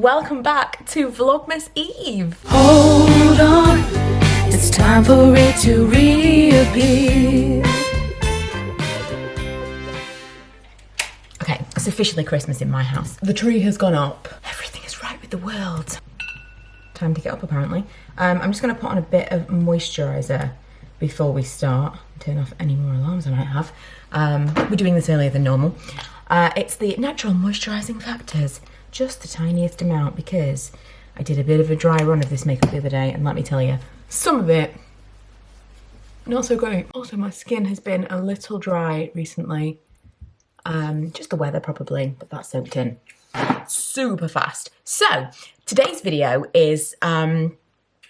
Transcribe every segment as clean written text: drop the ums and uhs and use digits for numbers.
Welcome back to Vlogmas Eve. Hold on, it's time for it to reappear. Okay, it's officially Christmas in my house. The tree has gone up. Everything is right with the world. Time to get up apparently. I'm just gonna put on a bit of moisturizer before we start. Turn off any more alarms I might have. We're doing this earlier than normal. It's the Natural Moisturising Factors. Just the tiniest amount because I did a bit of a dry run of this makeup the other day and let me tell you, some of it, not so great. Also, my skin has been a little dry recently. Just the weather probably, but that's soaked in super fast. So, today's video is one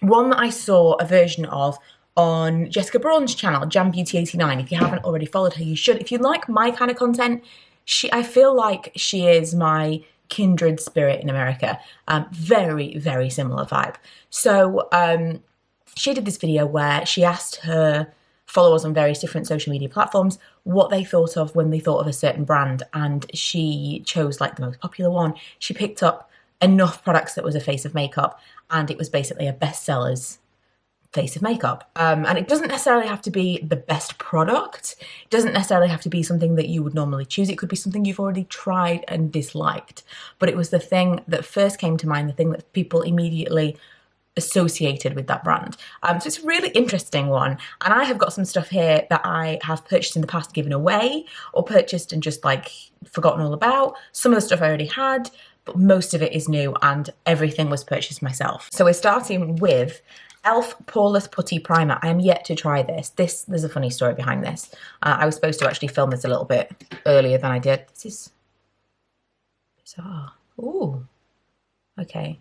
that I saw a version of on Jessica Braun's channel, Jam Beauty 89. If you haven't already followed her, you should. If you like my kind of content, I feel like she is my kindred spirit in America. Very, very similar vibe. So she did this video where she asked her followers on various different social media platforms what they thought of when they thought of a certain brand, and she chose like the most popular one. She picked up enough products that was a face of makeup, and it was basically a bestseller's face of makeup. And it doesn't necessarily have to be the best product. It doesn't necessarily have to be something that you would normally choose. It could be something you've already tried and disliked. But it was the thing that first came to mind, the thing that people immediately associated with that brand. So it's a really interesting one. And I have got some stuff here that I have purchased in the past, given away, or purchased and just like forgotten all about. Some of the stuff I already had, but most of it is new and everything was purchased myself. So we're starting with e.l.f. Poreless Putty Primer. I am yet to try this. There's a funny story behind this. I was supposed to actually film this a little bit earlier than I did. This is bizarre. Ooh, okay.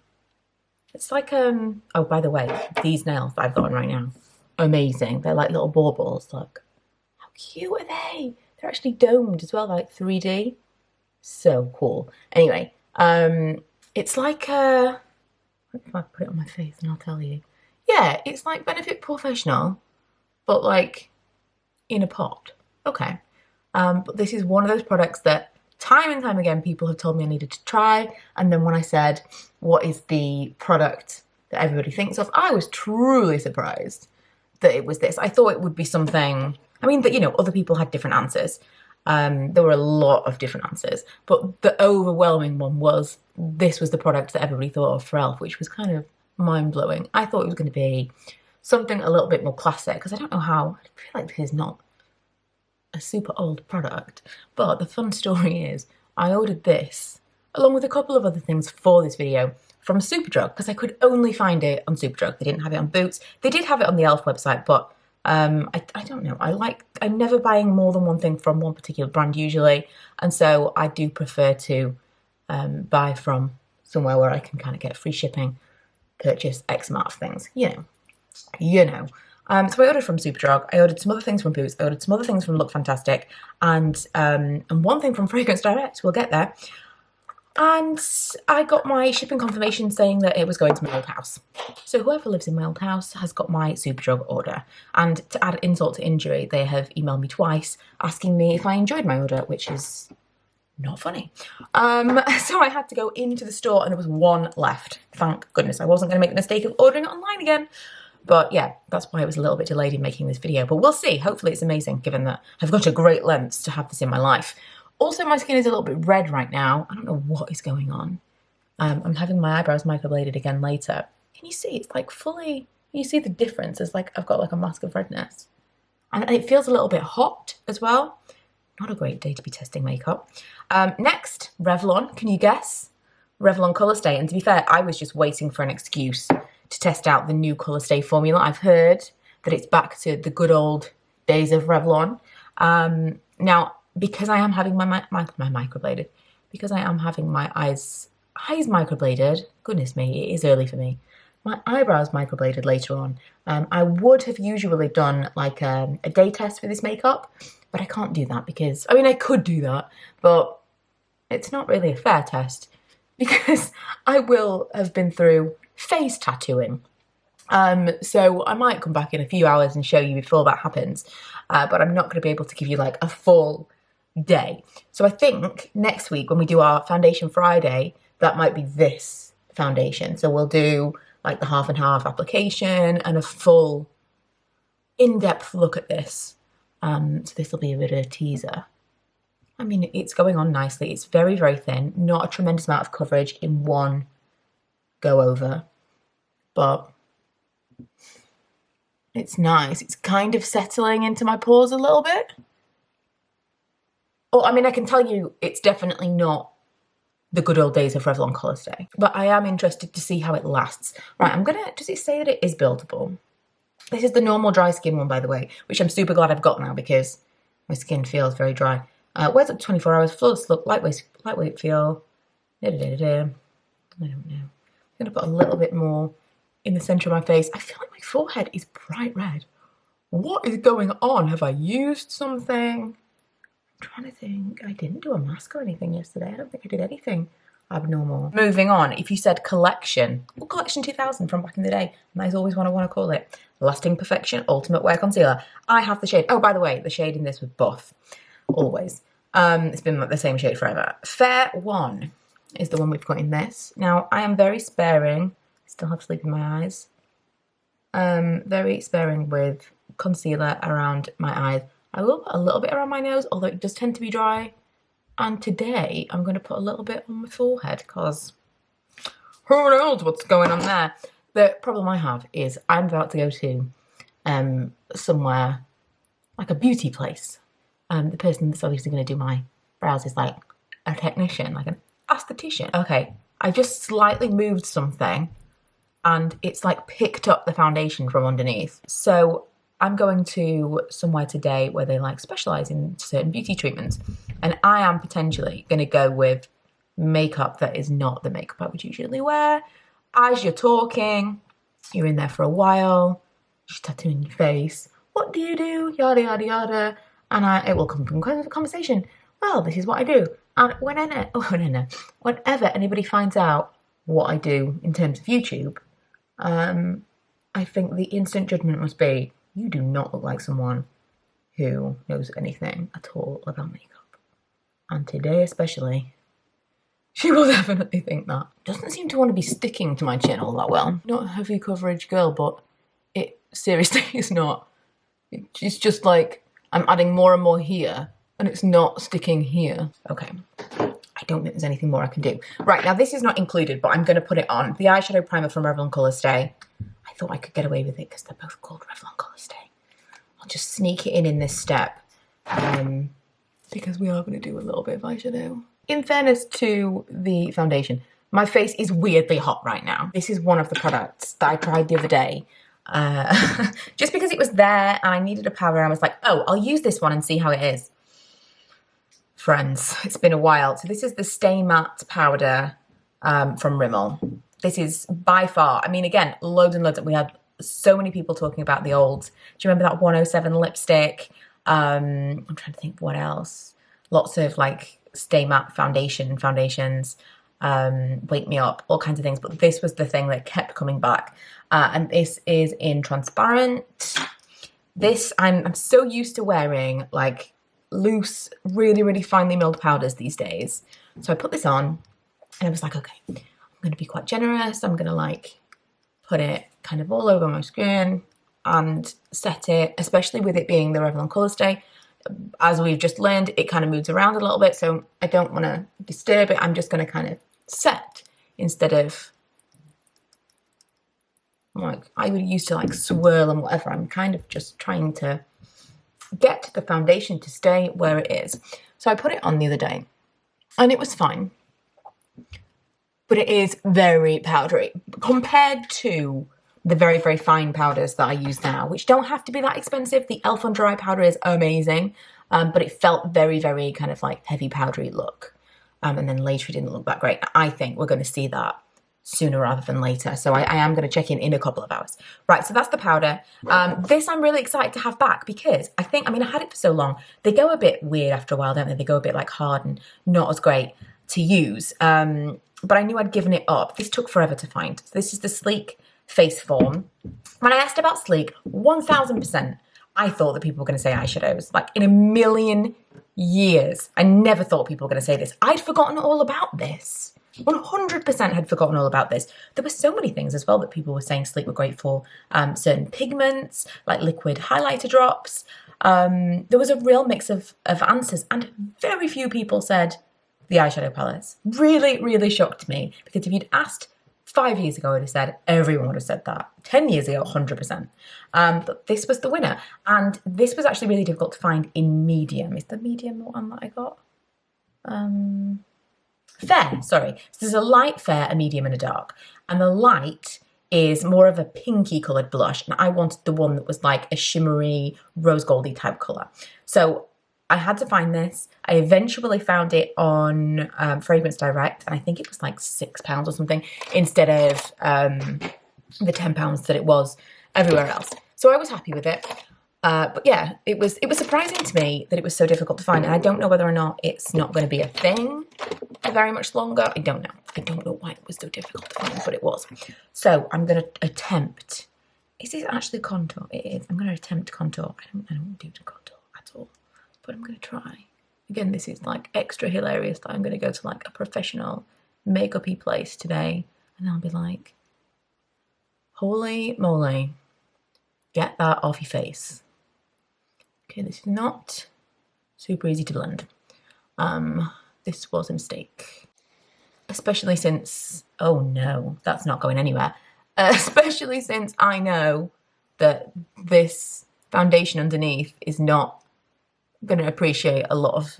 It's like, oh, by the way, these nails that I've got on right now, amazing. They're like little baubles, look. How cute are they? They're actually domed as well, like 3D. So cool. Anyway, it's like, if I put it on my face and I'll tell you. Yeah, it's like Benefit Professional, but like in a pot. Okay. But this is one of those products that time and time again people have told me I needed to try. And then when I said, what is the product that everybody thinks of, I was truly surprised that it was this. I thought it would be something, I mean, that, you know, other people had different answers. There were a lot of different answers, but the overwhelming one was this was the product that everybody thought of for e.l.f., which was kind of mind-blowing. I thought it was going to be something a little bit more classic, because I don't know how, I feel like this is not a super old product, but the fun story is I ordered this along with a couple of other things for this video from Superdrug, because I could only find it on Superdrug. They didn't have it on Boots. They did have it on the e.l.f. website, but I don't know. I'm never buying more than one thing from one particular brand usually, and so I do prefer to buy from somewhere where I can kind of get free shipping, purchase X amount of things, you know. So I ordered from Superdrug, I ordered some other things from Boots, I ordered some other things from Look Fantastic, and one thing from Fragrance Direct, we'll get there. And I got my shipping confirmation saying that it was going to my old house. So whoever lives in my old house has got my Superdrug order. And to add insult to injury, they have emailed me twice asking me if I enjoyed my order, which is not funny. So I had to go into the store and there was one left. Thank goodness I wasn't going to make the mistake of ordering it online again. But yeah, that's why it was a little bit delayed in making this video. But we'll see. Hopefully it's amazing, given that I've got a great lengths to have this in my life. Also, my skin is a little bit red right now. I don't know what is going on. I'm having my eyebrows microbladed again later. Can you see? It's like fully, you see the difference? It's like I've got like a mask of redness. And it feels a little bit hot as well. Not a great day to be testing makeup. Next, Revlon. Can you guess? Revlon Colorstay. And to be fair, I was just waiting for an excuse to test out the new Colorstay formula. I've heard that it's back to the good old days of Revlon. Now, because I am having my microbladed, because I am having my eyes microbladed, goodness me, it is early for me. My eyebrows microbladed later on. I would have usually done like a day test for this makeup, but I can't do that because, I mean, I could do that, but it's not really a fair test because I will have been through face tattooing. So I might come back in a few hours and show you before that happens, but I'm not going to be able to give you like a full day. So I think next week when we do our Foundation Friday, that might be this foundation. So we'll do like the half and half application and a full in-depth look at this. So this will be a bit of a teaser. I mean, it's going on nicely. It's very, very thin. Not a tremendous amount of coverage in one go over, but it's nice. It's kind of settling into my pores a little bit. Oh, I mean, I can tell you it's definitely not the good old days of Revlon Colorstay, but I am interested to see how it lasts. Right, does it say that it is buildable? This is the normal dry skin one, by the way, which I'm super glad I've got now because my skin feels very dry. Wears up to 24 hours, flawless look, lightweight feel. I don't know. I'm gonna put a little bit more in the center of my face. I feel like my forehead is bright red. What is going on? Have I used something? I'm trying to think. I didn't do a mask or anything yesterday. I don't think I did anything abnormal. Moving on, if you said collection, well, collection 2000 from back in the day, and that is always what I want to call it. Lasting Perfection Ultimate Wear Concealer. I have the shade. Oh, by the way, the shade in this was Buff. Always. It's been the same shade forever. Fair 1 is the one we've got in this. Now, I am very sparing. I still have sleep in my eyes. Very sparing with concealer around my eyes. I will put a little bit around my nose, although it does tend to be dry. And today, I'm going to put a little bit on my forehead because who knows what's going on there. The problem I have is I'm about to go to somewhere, like a beauty place. The person that's obviously going to do my brows is like a technician, like an esthetician. Okay, I just slightly moved something and it's like picked up the foundation from underneath. So I'm going to somewhere today where they like specialize in certain beauty treatments. And I am potentially going to go with makeup that is not the makeup I would usually wear. As you're talking, you're in there for a while, she's tattooing your face. What do you do? Yada, yada, yada. And it will come from kind of a conversation. Well, this is what I do. And whenever anybody finds out what I do in terms of YouTube, I think the instant judgment must be, you do not look like someone who knows anything at all about makeup. And today especially, she will definitely think that. Doesn't seem to want to be sticking to my chin all that well. Not a heavy coverage girl, but it seriously is not. It's just like, I'm adding more and more here, and it's not sticking here. Okay, I don't think there's anything more I can do. Right, now this is not included, but I'm going to put it on. The eyeshadow primer from Revlon Colorstay. I thought I could get away with it because they're both called Revlon Colorstay. I'll just sneak it in this step because we are going to do a little bit of eyeshadow. In fairness to the foundation, my face is weirdly hot right now. This is one of the products that I tried the other day. Just because it was there and I needed a powder, I was like, oh, I'll use this one and see how it is. Friends, it's been a while. So this is the Stay Matte powder from Rimmel. This is by far, I mean, again, loads and loads. We had so many people talking about the old. Do you remember that 107 lipstick? I'm trying to think what else. Lots of like Stay Matte foundations, Wake Me Up, all kinds of things. But this was the thing that kept coming back. And this is in transparent. This, I'm so used to wearing like loose, really, really finely milled powders these days. So I put this on and I was like, okay, I'm going to be quite generous. I'm going to like put it kind of all over my skin and set it, especially with it being the Revlon Colorstay. As we've just learned, it kind of moves around a little bit, so I don't want to disturb it. I'm just going to kind of set instead of like I would used to like swirl and whatever. I'm kind of just trying to get the foundation to stay where it is. So I put it on the other day and it was fine, but it is very powdery compared to the very, very fine powders that I use now, which don't have to be that expensive. The e.l.f. Under Eye powder is amazing, but it felt very, very kind of like heavy powdery look. And then later it didn't look that great. I think we're going to see that sooner rather than later. So I am going to check in a couple of hours. Right, so that's the powder. This I'm really excited to have back because I had it for so long. They go a bit weird after a while, don't they? They go a bit like hard and not as great to use. But I knew I'd given it up. This took forever to find. So this is the Sleek Face Form. When I asked about Sleek, 1000%, I thought that people were going to say eyeshadows. Like in a million years, I never thought people were going to say this. I'd forgotten all about this. 100% had forgotten all about this. There were so many things as well that people were saying Sleek were great for. Certain pigments, like liquid highlighter drops. There was a real mix of answers, and very few people said the eyeshadow palettes. Really, really shocked me, because if you'd asked 5 years ago, I would have said, everyone would have said that. 10 years ago, 100%. But this was the winner. And this was actually really difficult to find in medium. Is the medium the one that I got? Fair, sorry. So there's a light, fair, a medium, and a dark. And the light is more of a pinky coloured blush, and I wanted the one that was like a shimmery, rose goldy type colour. So I had to find this. I eventually found it on Fragrance Direct, and I think it was like £6 or something, instead of the £10 that it was everywhere else. So I was happy with it. But yeah, it was surprising to me that it was so difficult to find, and I don't know whether or not it's not going to be a thing for very much longer. I don't know. I don't know why it was so difficult to find, but it was. So I'm going to attempt. Is this actually contour? It is. I'm going to attempt contour. I don't do contour at all, but I'm going to try. Again, this is like extra hilarious that I'm going to go to like a professional makeup-y place today, and I'll be like, holy moly, get that off your face. Okay, this is not super easy to blend. This was a mistake. Especially since, oh no, that's not going anywhere. Especially since I know that this foundation underneath is not going to appreciate a lot of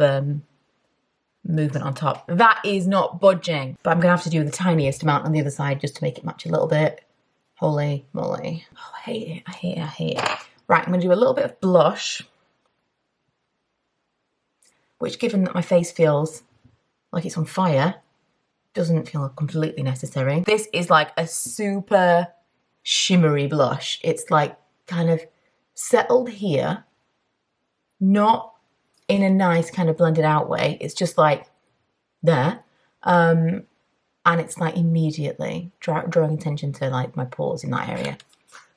movement on top. That is not budging. But I'm going to have to do the tiniest amount on the other side just to make it match a little bit. Holy moly. Oh, I hate it, I hate it, I hate it. Right, I'm going to do a little bit of blush, which, given that my face feels like it's on fire, doesn't feel completely necessary. This is like a super shimmery blush. It's like kind of settled here, not in a nice kind of blended out way. It's just like there. And it's like immediately drawing attention to like my pores in that area.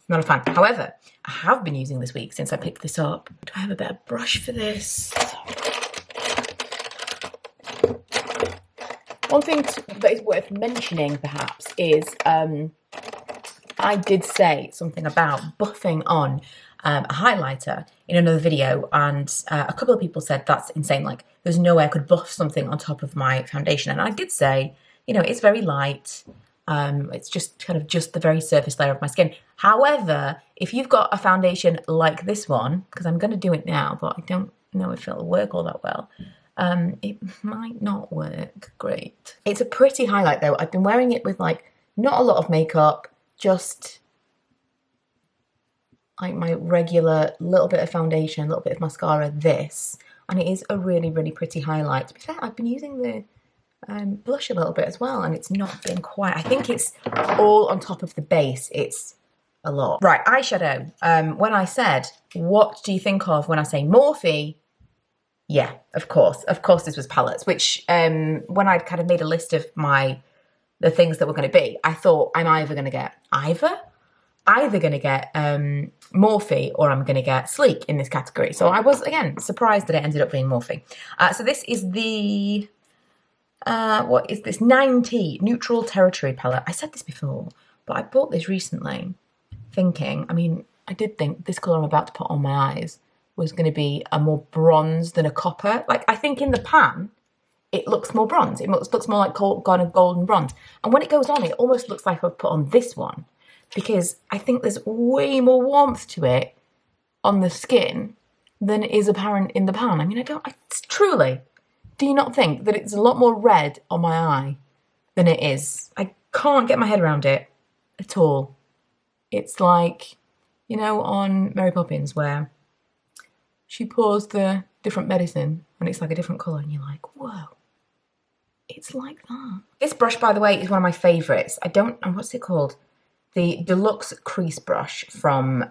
Not a fan. However, I have been using this week since I picked this up. Do I have a better brush for this? One thing that is worth mentioning, perhaps, is I did say something about buffing on a highlighter in another video, and a couple of people said that's insane. Like, there's no way I could buff something on top of my foundation. And I did say, you know, it's very light. It's just kind of just the very surface layer of my skin. However, if you've got a foundation like this one, because I'm going to do it now, but I don't know if it'll work all that well. It might not work great. It's a pretty highlight though. I've been wearing it with like not a lot of makeup, just like my regular little bit of foundation, a little bit of mascara, this, and it is a really, really pretty highlight. To be fair, I've been using the blush a little bit as well, and it's not been quite, I think it's all on top of the base. It's a lot. Right, eyeshadow. When I said, what do you think of when I say Morphe? Yeah, of course this was palettes, which when I'd kind of made a list of the things that were going to be, I thought I'm either going to get Morphe, or I'm going to get Sleek in this category. So I was, again, surprised that it ended up being Morphe. So this is the, what is this? 9T Neutral Territory palette. I said this before, but I bought this recently thinking, I mean, I did think this colour I'm about to put on my eyes was going to be a more bronze than a copper. Like, I think in the pan, it looks more bronze. It looks more like kind of golden bronze. And when it goes on, it almost looks like I've put on this one, because I think there's way more warmth to it on the skin than is apparent in the pan. I mean, truly, do you not think that it's a lot more red on my eye than it is? I can't get my head around it at all. It's like, you know, on Mary Poppins, where she pours the different medicine and it's like a different colour, and you're like, whoa, it's like that. This brush, by the way, is one of my favourites. What's it called? The Deluxe Crease Brush from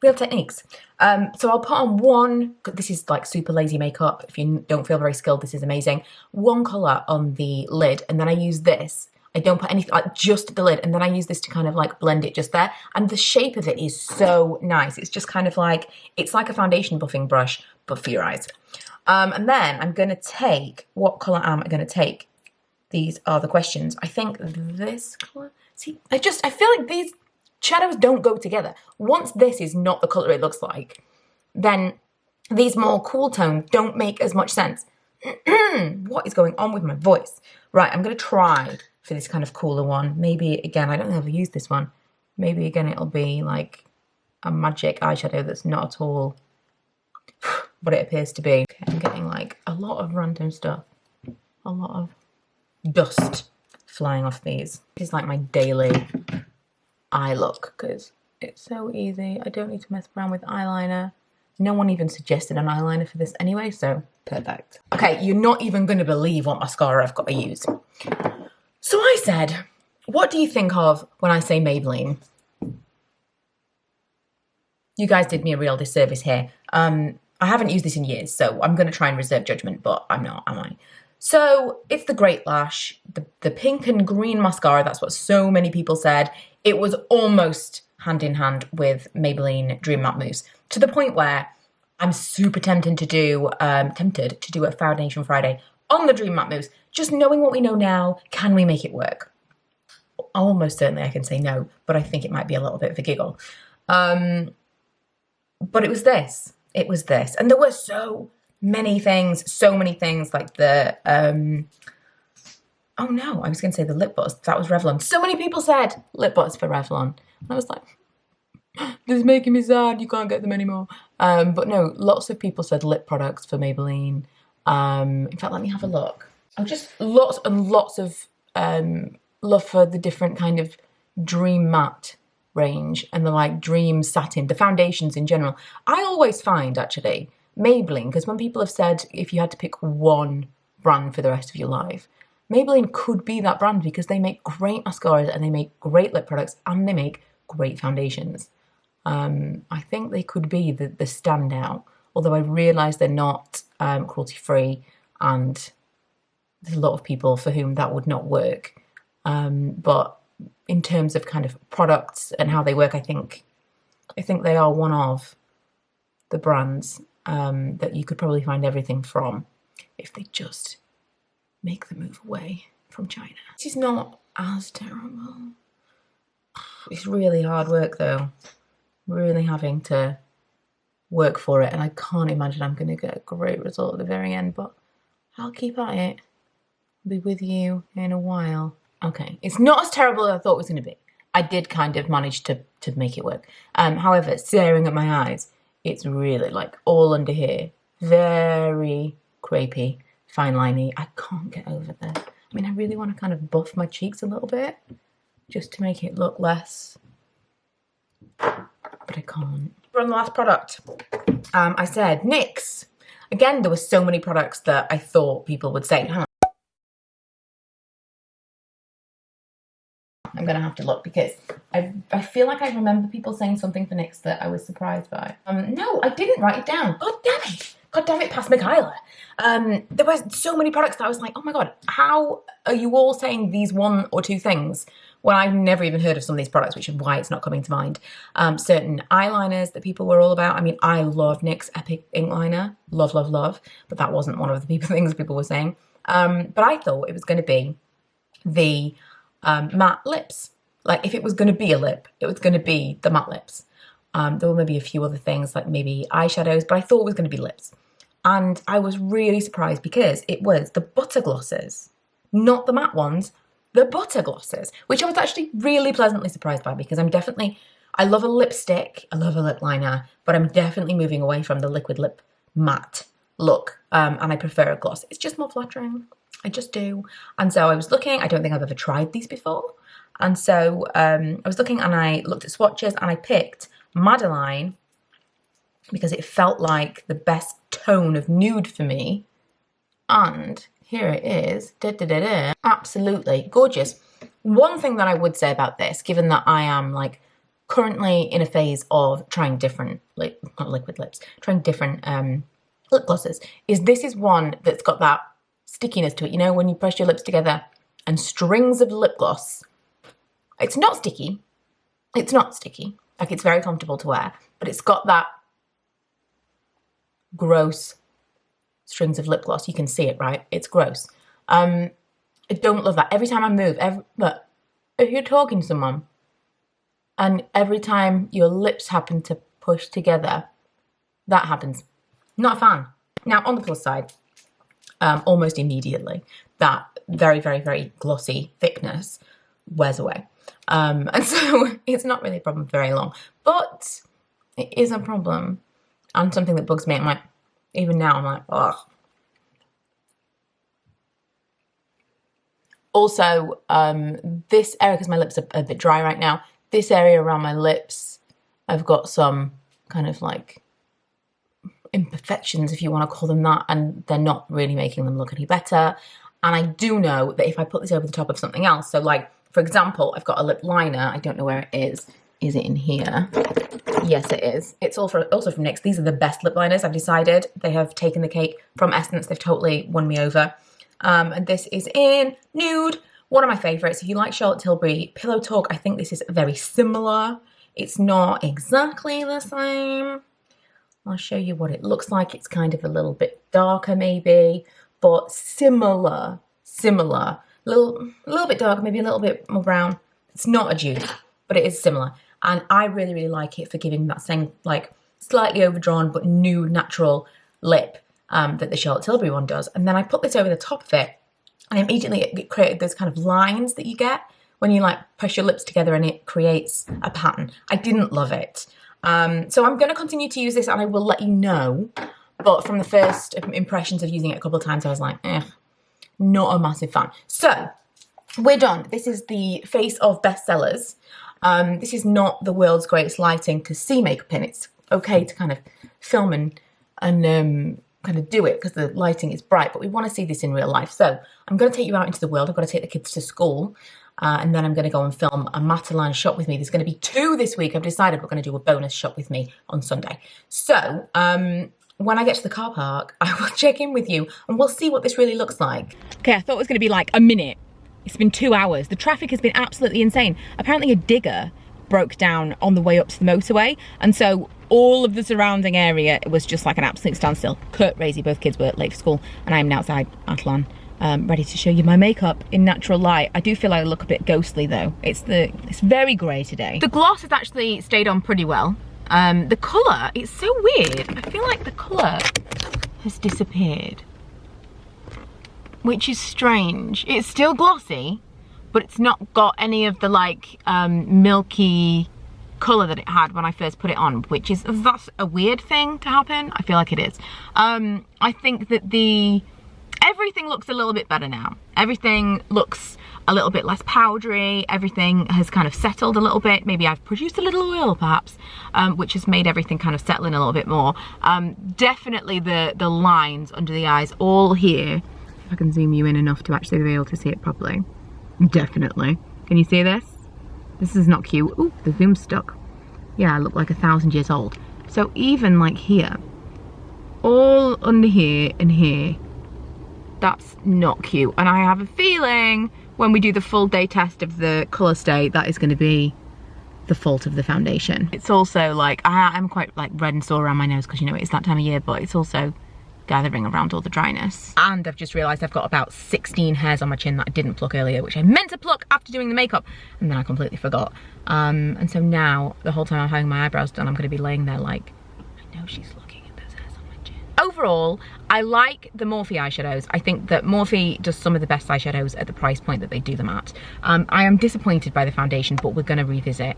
Real Techniques. So I'll put on one, this is like super lazy makeup. If you don't feel very skilled, this is amazing. One colour on the lid, and then I use this. I don't put anything, like just the lid, and then I use this to kind of like blend it just there. And the shape of it is so nice. It's just kind of like, it's like a foundation buffing brush, but for your eyes. And then I'm going to take, what colour am I going to take? These are the questions. I think this colour, see, I feel like these shadows don't go together. Once this is not the colour it looks like, then these more cool tones don't make as much sense. What is going on with my voice? Right, I'm going to try for this kind of cooler one. Maybe, again, I don't think I've ever used this one. Maybe, again, it'll be like a magic eyeshadow that's not at all what it appears to be. Okay, I'm getting like a lot of random stuff. A lot of dust flying off these. This is like my daily eye look because it's so easy. I don't need to mess around with eyeliner. No one even suggested an eyeliner for this anyway, so perfect. Okay, you're not even going to believe what mascara I've got to use. So I said, what do you think of when I say Maybelline? You guys did me a real disservice here. I haven't used this in years, so I'm going to try and reserve judgment, but I'm not, am I? So it's the Great Lash, the pink and green mascara. That's what so many people said. It was almost hand in hand with Maybelline Dream Matte Mousse, to the point where I'm super tempted to do a Foundation Friday on the Dream Matte Mousse. Just knowing what we know now, can we make it work? Almost certainly I can say no, but I think it might be a little bit of a giggle. But it was this. It was this. And there were so many things like the, oh no, I was going to say the lip butters. That was Revlon. So many people said lip butters for Revlon. And I was like, this is making me sad, you can't get them anymore. But no, lots of people said lip products for Maybelline. In fact, let me have a look. Oh, just lots and lots of love for the different kind of Dream Matte range and the like Dream Satin, the foundations in general. I always find actually Maybelline, because when people have said if you had to pick one brand for the rest of your life, Maybelline could be that brand because they make great mascaras and they make great lip products and they make great foundations. I think they could be the standout, although I realise they're not cruelty-free and there's a lot of people for whom that would not work. But in terms of kind of products and how they work, I think they are one of the brands that you could probably find everything from if they just make the move away from China. This is not as terrible. It's really hard work though. Really having to work for it, and I can't imagine I'm going to get a great result at the very end, but I'll keep at it. I'll be with you in a while. Okay, it's not as terrible as I thought it was going to be. I did kind of manage to make it work. However, staring at my eyes, it's really like all under here, very crepey, fine liney. I can't get over this. I mean, I really want to kind of buff my cheeks a little bit just to make it look less, but I can't. We're on the last product. I said NYX. Again, there were so many products that I thought people would say. Hang on. I'm going to have to look because I feel like I remember people saying something for NYX that I was surprised by. No, I didn't write it down. God damn it. God damn it, past Michaela. There were so many products that I was like, oh my God, how are you all saying these one or two things when I've never even heard of some of these products, which is why it's not coming to mind. Certain eyeliners that people were all about. I mean, I love NYX Epic Ink Liner. Love, love, love. But that wasn't one of the things people were saying. But I thought it was going to be the matte lips. Like if it was going to be a lip, it was going to be the matte lips. There were maybe a few other things like maybe eyeshadows, but I thought it was going to be lips. And I was really surprised because it was the butter glosses, not the matte ones, the butter glosses, which I was actually really pleasantly surprised by because I love a lipstick, I love a lip liner, but I'm definitely moving away from the liquid lip matte look, and I prefer a gloss. It's just more flattering. I just do. And so I was looking, I don't think I've ever tried these before. And so I was looking and I looked at swatches and I picked Madeleine because it felt like the best tone of nude for me. And here it is. Absolutely gorgeous. One thing that I would say about this, given that I am like currently in a phase of trying different, like not liquid lips, trying different lip glosses, is this is one that's got that stickiness to it. You know, when you press your lips together and strings of lip gloss, it's not sticky. It's not sticky. Like it's very comfortable to wear, but it's got that gross strings of lip gloss. You can see it, right? It's gross. I don't love that. Every time I move, but if you're talking to someone and every time your lips happen to push together, that happens. Not a fan. Now, on the plus side, almost immediately, that very, very, very glossy thickness wears away. And so it's not really a problem for very long, but it is a problem and something that bugs me. I'm like, even now, I'm like, ugh. Also, this area, because my lips are a bit dry right now, this area around my lips, I've got some kind of like imperfections, if you want to call them that, and they're not really making them look any better. And I do know that if I put this over the top of something else, so like, for example, I've got a lip liner, I don't know where it is. Is it in here? Yes, it is. It's also from NYX. These are the best lip liners, I've decided. They have taken the cake from Essence. They've totally won me over. And this is in Nude, one of my favorites. If you like Charlotte Tilbury Pillow Talk, I think this is very similar. It's not exactly the same. I'll show you what it looks like. It's kind of a little bit darker maybe, but similar. A little bit darker, maybe a little bit more brown. It's not a dupe, but it is similar. And I really, really like it for giving that same, like, slightly overdrawn but nude, natural lip that the Charlotte Tilbury one does. And then I put this over the top of it, and immediately it created those kind of lines that you get when you, like, press your lips together and it creates a pattern. I didn't love it. So I'm going to continue to use this, and I will let you know. But from the first impressions of using it a couple of times, I was like, not a massive fan. So we're done. This is the face of Bestsellers. This is not the world's greatest lighting to see makeup in. It's okay to kind of film and kind of do it because the lighting is bright, but we want to see this in real life. So I'm going to take you out into the world. I've got to take the kids to school, and then I'm going to go and film a Madeleine shop with me. There's going to be 2 this week. I've decided we're going to do a bonus shop with me on Sunday. So when I get to the car park, I will check in with you and we'll see what this really looks like. Okay, I thought it was going to be like a minute. It's been 2 hours. The traffic has been absolutely insane. Apparently a digger broke down on the way up to the motorway, and so all of the surrounding area was just like an absolute standstill. Kurt, Razy, both kids were late for school, and I'm outside Athlon, ready to show you my makeup in natural light. I do feel like I look a bit ghostly though. It's very grey today. The gloss has actually stayed on pretty well. The colour, it's so weird. I feel like the colour has disappeared, which is strange. It's still glossy, but it's not got any of the like milky colour that it had when I first put it on, which is, that's a weird thing to happen. I feel like it is. I think that everything looks a little bit better now. Everything looks a little bit less powdery. Everything has kind of settled a little bit. Maybe I've produced a little oil perhaps, which has made everything kind of settle in a little bit more. Definitely the lines under the eyes all here. If I can zoom you in enough to actually be able to see it properly. Definitely. Can you see this? This is not cute. Ooh, the zoom's stuck. Yeah, I look like 1,000 years old. So even like here, all under here and here, that's not cute. And I have a feeling when we do the full day test of the Colorstay, that is going to be the fault of the foundation. It's also like, I'm quite like red and sore around my nose because you know it's that time of year, but it's also gathering around all the dryness. And I've just realised I've got about 16 hairs on my chin that I didn't pluck earlier, which I meant to pluck after doing the makeup, and then I completely forgot. And so now, the whole time I'm having my eyebrows done, I'm going to be laying there like, I know she's looking at those hairs on my chin. Overall, I like the Morphe eyeshadows. I think that Morphe does some of the best eyeshadows at the price point that they do them at. I am disappointed by the foundation, but we're going to revisit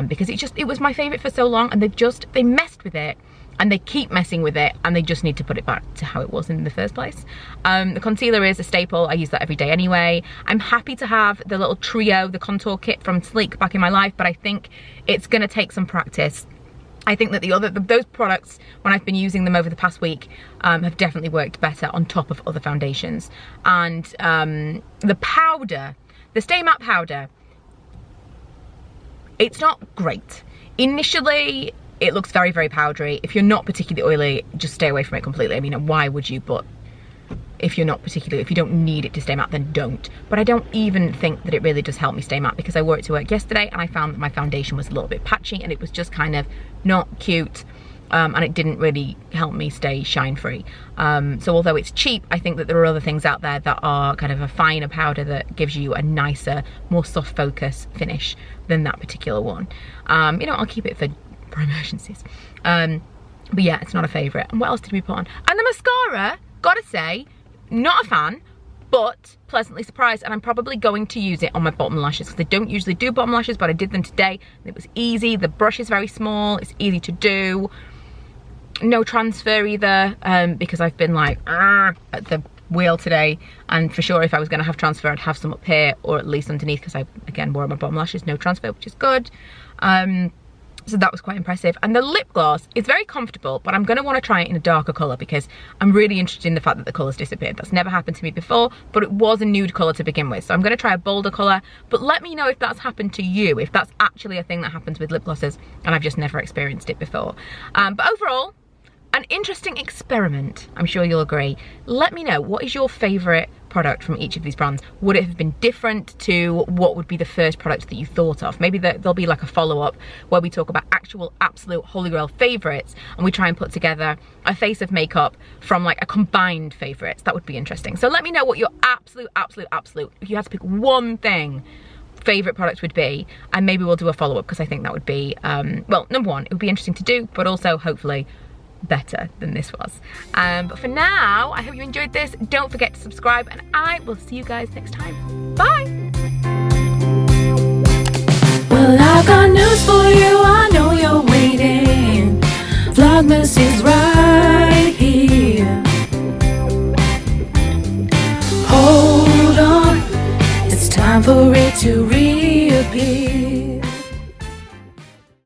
because it was my favourite for so long, and they messed with it. And they keep messing with it, and they just need to put it back to how it was in the first place. The concealer is a staple. I use that every day anyway. I'm happy to have the little trio, the contour kit from Sleek back in my life, but I think it's gonna take some practice. I think that those products, when I've been using them over the past week, have definitely worked better on top of other foundations. And the powder, the Stay Matte powder, it's not great. Initially, it looks very, very powdery. If you're not particularly oily, just stay away from it completely. I mean, why would you? But if you don't need it to stay matte, then don't. But I don't even think that it really does help me stay matte, because I wore it to work yesterday and I found that my foundation was a little bit patchy and it was just kind of not cute. and it didn't really help me stay shine free. So although it's cheap, I think that there are other things out there that are kind of a finer powder that gives you a nicer, more soft focus finish than that particular one. You know, I'll keep it for emergencies. But yeah, it's not a favourite. And what else did we put on? And the mascara, gotta say, not a fan, but pleasantly surprised, and I'm probably going to use it on my bottom lashes because I don't usually do bottom lashes, but I did them today. It was easy. The brush is very small. It's easy to do. No transfer either, because I've been like at the wheel today, and for sure if I was going to have transfer, I'd have some up here or at least underneath, because I again wore my bottom lashes. No transfer, which is good. So that was quite impressive. And the lip gloss is very comfortable, but I'm going to want to try it in a darker colour because I'm really interested in the fact that the colour's disappeared. That's never happened to me before, but it was a nude colour to begin with. So I'm going to try a bolder colour, but let me know if that's happened to you, if that's actually a thing that happens with lip glosses and I've just never experienced it before. But overall, an interesting experiment, I'm sure you'll agree. Let me know, what is your favourite product from each of these brands? Would it have been different to what would be the first product that you thought of? Maybe there'll be like a follow-up where we talk about actual absolute holy grail favourites and we try and put together a face of makeup from like a combined favourites. That would be interesting. So let me know what your absolute, if you had to pick one thing, favourite product would be, and maybe we'll do a follow-up because I think that would be, well, number one, it would be interesting to do, but also hopefully better than this was. But for now, I hope you enjoyed this. Don't forget to subscribe, and I will see you guys next time. Bye! Well, I've got news for you, I know you're waiting. Vlogmas is right here. Hold on, it's time for it to reappear.